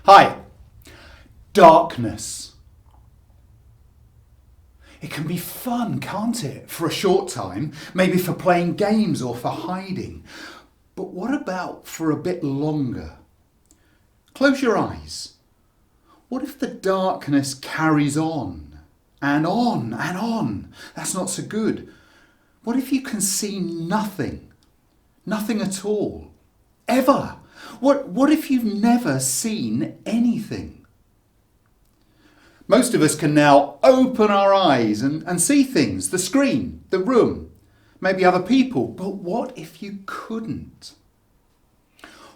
Hi. Darkness. It can be fun, can't it? For a short time, maybe for playing games or for hiding. But what about for a bit longer? Close your eyes. What if the darkness carries on and on and on? That's not so good. What if you can see nothing? Nothing at all? Ever? What if you've never seen anything? Most of us can now open our eyes and see things, the screen, the room, maybe other people. But what if you couldn't?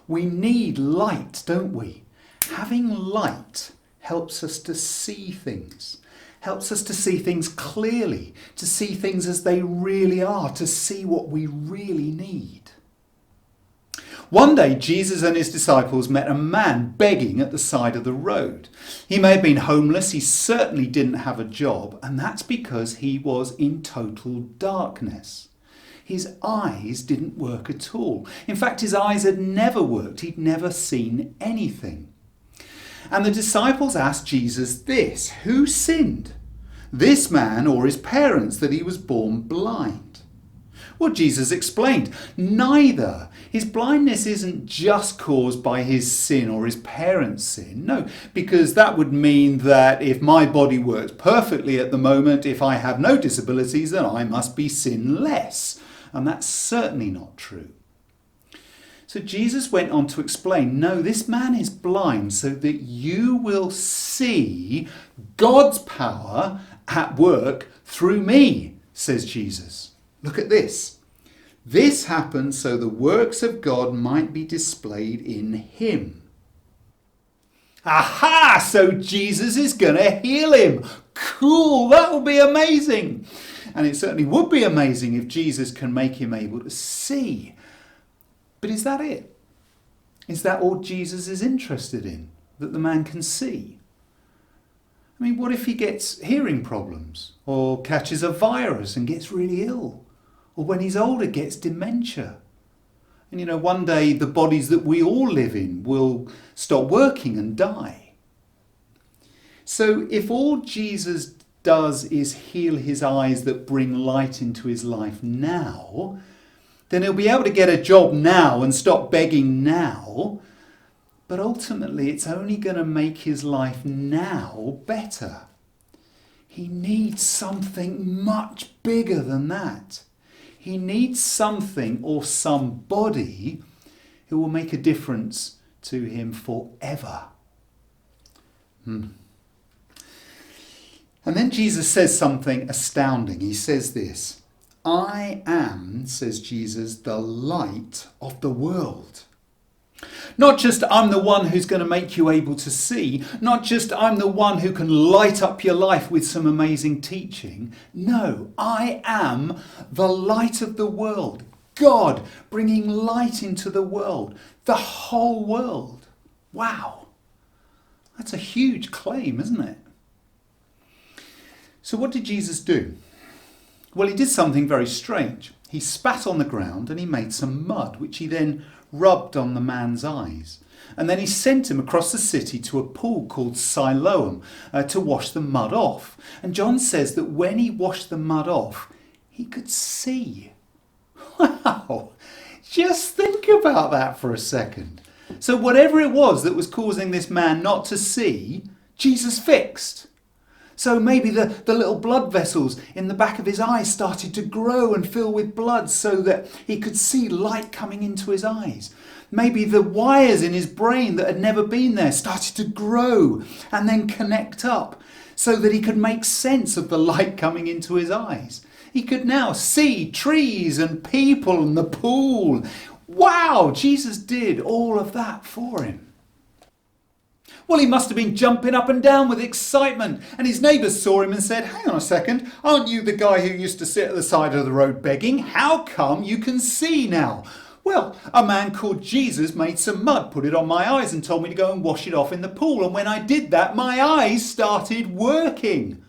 We need light, don't we? Having light helps us to see things, helps us to see things clearly, to see things as they really are, to see what we really need. One day, Jesus and his disciples met a man begging at the side of the road. He may have been homeless, he certainly didn't have a job, and that's because he was in total darkness. His eyes didn't work at all. In fact, his eyes had never worked. He'd never seen anything. And the disciples asked Jesus this: who sinned, this man or his parents, that he was born blind? Well, Jesus explained, neither. His blindness isn't just caused by his sin or his parents' sin. No, because that would mean that if my body works perfectly at the moment, if I have no disabilities, then I must be sinless. And that's certainly not true. So Jesus went on to explain, no, this man is blind so that you will see God's power at work through me, says Jesus. Look at this. This happened so the works of God might be displayed in him. Aha! So Jesus is going to heal him. Cool, that will be amazing. And it certainly would be amazing if Jesus can make him able to see. But is that it? Is that all Jesus is interested in? That the man can see? I mean, what if he gets hearing problems or catches a virus and gets really ill? Or when he's older gets dementia? And one day the bodies that we all live in will stop working and die. So if all Jesus does is heal his eyes that bring light into his life now, then he'll be able to get a job now and stop begging now. But ultimately, it's only going to make his life now better. He needs something much bigger than that. He needs something or somebody who will make a difference to him forever. And then Jesus says something astounding. He says this: I am, says Jesus, the light of the world. Not just I'm the one who's going to make you able to see, not just I'm the one who can light up your life with some amazing teaching. No, I am the light of the world. God bringing light into the world, the whole world. Wow, that's a huge claim, isn't it? So what did Jesus do? Well, he did something very strange. He spat on the ground and he made some mud, which he then rubbed on the man's eyes. And then he sent him across the city to a pool called Siloam to wash the mud off. And John says that when he washed the mud off, he could see. Wow! Just think about that for a second. So whatever it was that was causing this man not to see, Jesus fixed. So maybe the little blood vessels in the back of his eyes started to grow and fill with blood so that he could see light coming into his eyes. Maybe the wires in his brain that had never been there started to grow and then connect up so that he could make sense of the light coming into his eyes. He could now see trees and people and the pool. Wow, Jesus did all of that for him. Well, he must have been jumping up and down with excitement, and his neighbours saw him and said, hang on a second, aren't you the guy who used to sit at the side of the road begging? How come you can see now? Well, a man called Jesus made some mud, put it on my eyes and told me to go and wash it off in the pool, and when I did that, my eyes started working.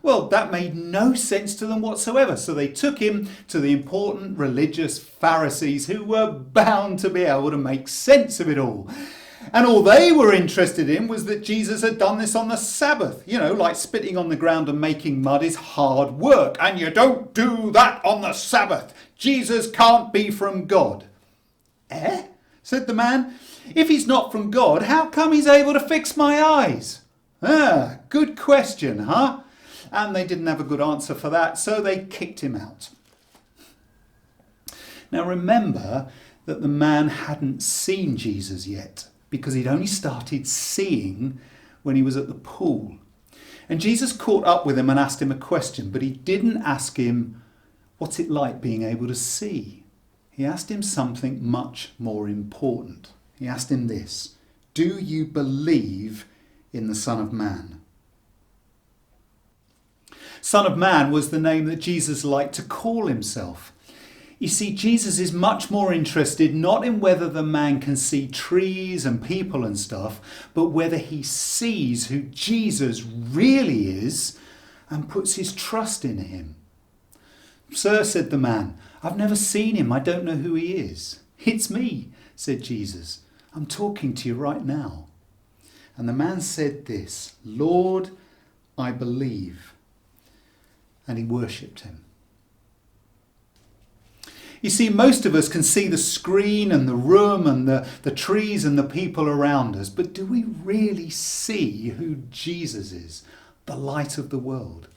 Well, that made no sense to them whatsoever, so they took him to the important religious Pharisees who were bound to be able to make sense of it all. And all they were interested in was that Jesus had done this on the Sabbath. You know, like spitting on the ground and making mud is hard work. And you don't do that on the Sabbath. Jesus can't be from God. Eh? Said the man. If he's not from God, how come he's able to fix my eyes? Ah, good question, huh? And they didn't have a good answer for that, so they kicked him out. Now remember that the man hadn't seen Jesus yet, because he'd only started seeing when he was at the pool. And Jesus caught up with him and asked him a question, but he didn't ask him, what's it like being able to see? He asked him something much more important. He asked him this: do you believe in the Son of Man? Son of Man was the name that Jesus liked to call himself. You see, Jesus is much more interested not in whether the man can see trees and people and stuff, but whether he sees who Jesus really is and puts his trust in him. Sir, said the man, I've never seen him. I don't know who he is. It's me, said Jesus. I'm talking to you right now. And the man said this: Lord, I believe. And he worshipped him. You see, most of us can see the screen and the room and the trees and the people around us, but do we really see who Jesus is, the light of the world?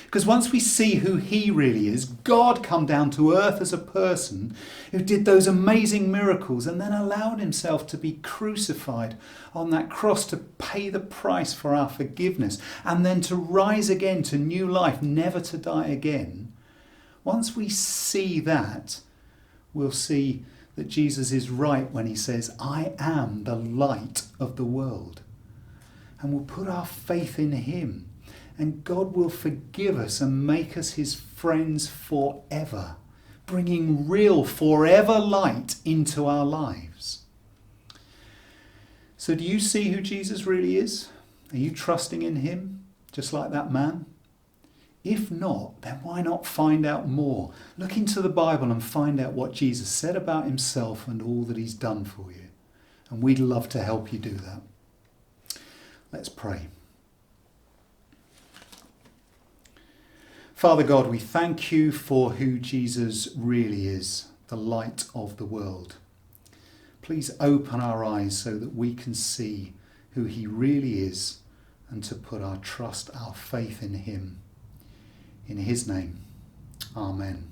Because once we see who he really is, God come down to earth as a person who did those amazing miracles and then allowed himself to be crucified on that cross to pay the price for our forgiveness and then to rise again to new life, never to die again. Once we see that, we'll see that Jesus is right when he says, I am the light of the world. And we'll put our faith in him. And God will forgive us and make us his friends forever, bringing real forever light into our lives. So do you see who Jesus really is? Are you trusting in him, just like that man? If not, then why not find out more? Look into the Bible and find out what Jesus said about himself and all that he's done for you. And we'd love to help you do that. Let's pray. Father God, we thank you for who Jesus really is, the light of the world. Please open our eyes so that we can see who he really is and to put our trust, our faith in him. In his name, amen.